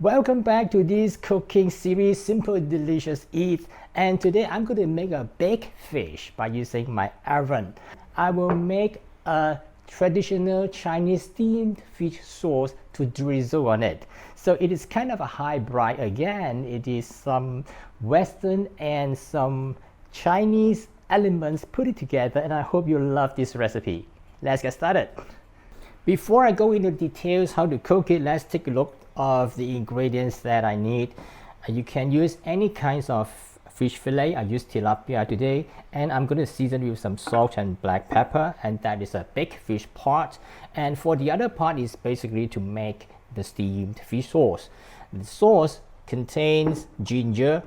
Welcome back to this cooking series, Simple Delicious Eats. And today I'm going to make a baked fish by using my oven. I will make a traditional Chinese steamed fish sauce to drizzle on it. So it is kind of a hybrid again. It is some Western and some Chinese elements put it together, and I hope you love this recipe. Let's get started. Before I go into details how to cook it, let's take a look of the ingredients that I need. You can use any kinds of fish fillet. I use tilapia today, and I'm going to season with some salt and black pepper, and that is a big fish part. And for the other part is basically to make the steamed fish sauce. The sauce contains ginger,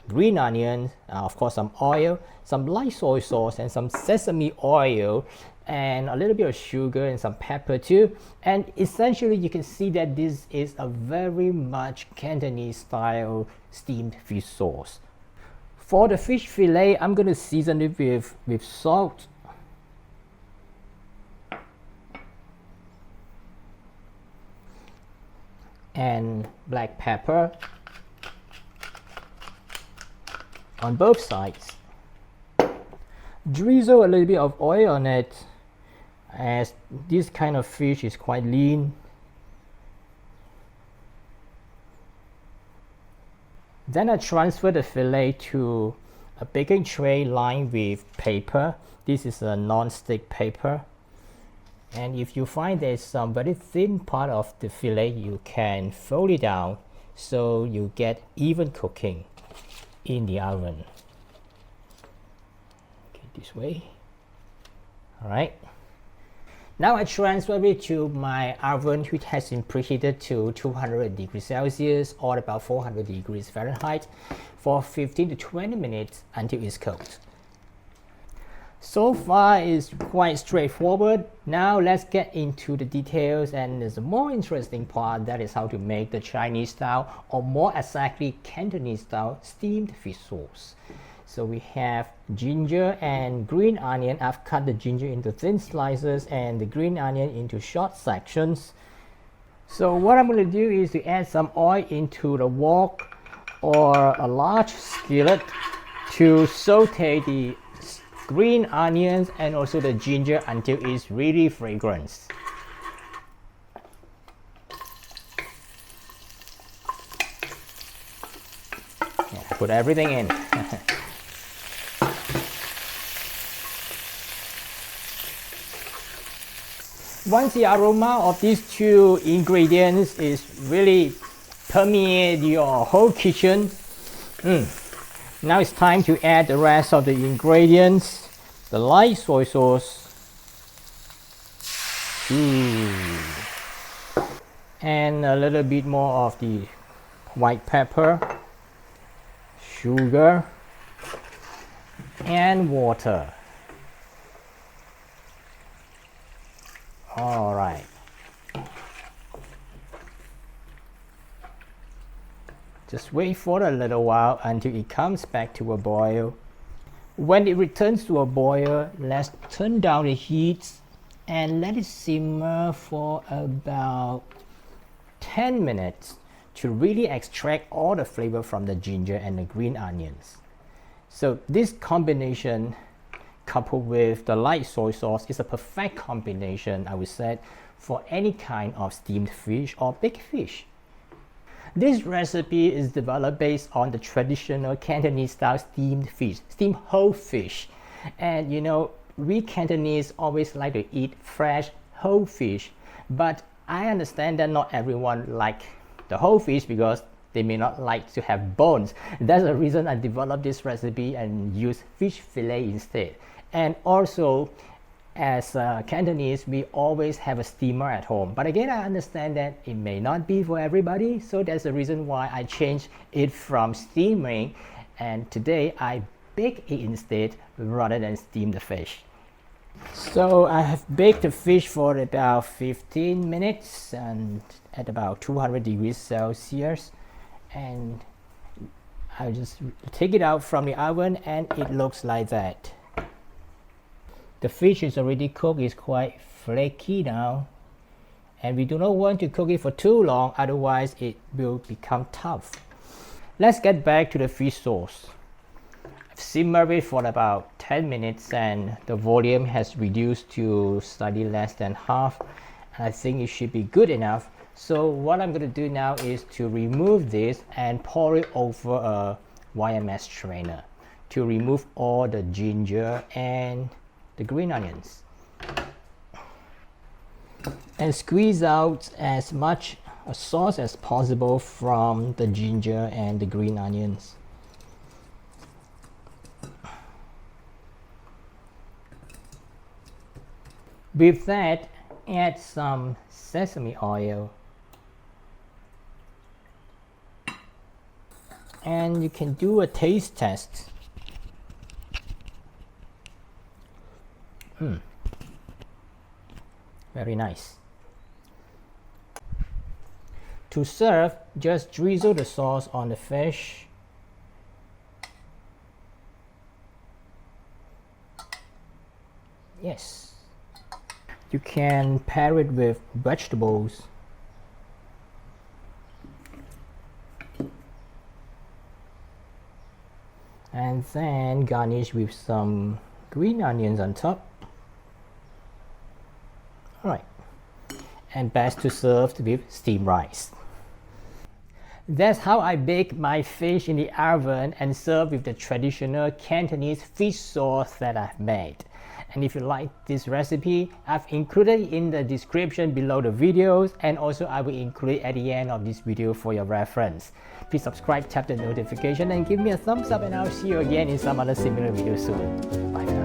green onions, of course some oil, some light soy sauce, and some sesame oil, and a little bit of sugar and some pepper too. And essentially you can see that this is a very much Cantonese style steamed fish sauce. For the fish fillet, I'm going to season it with salt, and black pepper on both sides. Drizzle a little bit of oil on it, as this kind of fish is quite lean. Then I transfer the fillet to a baking tray lined with paper. This is a non-stick paper, and if you find there's some very thin part of the fillet, you can fold it down so you get even cooking in the oven. Okay, this way. All right. Now I transfer it to my oven, which has been preheated to 200 degrees Celsius or about 400 degrees Fahrenheit for 15 to 20 minutes until it's cooked. So far it's quite straightforward. Now let's get into the details, and there's a more interesting part, that is how to make the Chinese style, or more exactly Cantonese style steamed fish sauce. So we have ginger and green onion. I've cut the ginger into thin slices and the green onion into short sections. So what I'm going to do is to add some oil into the wok or a large skillet to saute the green onions and also the ginger until it's really fragrant. Yeah, put everything in. Once the aroma of these two ingredients is really permeate your whole kitchen, now it's time to add the rest of the ingredients. The light soy sauce, and a little bit more of the white pepper, sugar, and water. All right. Just wait for a little while until it comes back to a boil. When it returns to a boil, let's turn down the heat and let it simmer for about 10 minutes to really extract all the flavor from the ginger and the green onions. So this combination, coupled with the light soy sauce, is a perfect combination, I would say, for any kind of steamed fish or baked fish. This recipe is developed based on the traditional Cantonese style steamed fish, steamed whole fish. And you know, we Cantonese always like to eat fresh whole fish, but I understand that not everyone like the whole fish because they may not like to have bones. That's the reason I developed this recipe and use fish fillet instead. And also, as Cantonese, we always have a steamer at home. But again, I understand that it may not be for everybody, so that's the reason why I changed it from steaming, and today I bake it instead rather than steam the fish. So I have baked the fish for about 15 minutes and at about 200 degrees Celsius, and I'll just take it out from the oven, and it looks like that. The fish is already cooked, it's quite flaky now, and we do not want to cook it for too long, otherwise it will become tough. Let's get back to the fish sauce. I've simmered it for about 10 minutes and the volume has reduced to slightly less than half, and I think it should be good enough. So what I'm going to do now is to remove this and pour it over a wire mesh strainer to remove all the ginger and the green onions, and squeeze out as much sauce as possible from the ginger and the green onions. With that, add some sesame oil, and you can do a taste test. Very nice. To serve, just drizzle the sauce on the fish. Yes. You can pair it with vegetables. And then garnish with some green onions on top. Alright. And best to serve with steamed rice. That's how I bake my fish in the oven and serve with the traditional Cantonese fish sauce that I've made. And if you like this recipe, I've included it in the description below the videos, and also I will include it at the end of this video for your reference. Please subscribe, tap the notification, and give me a thumbs up, and I'll see you again in some other similar video soon. Bye for now.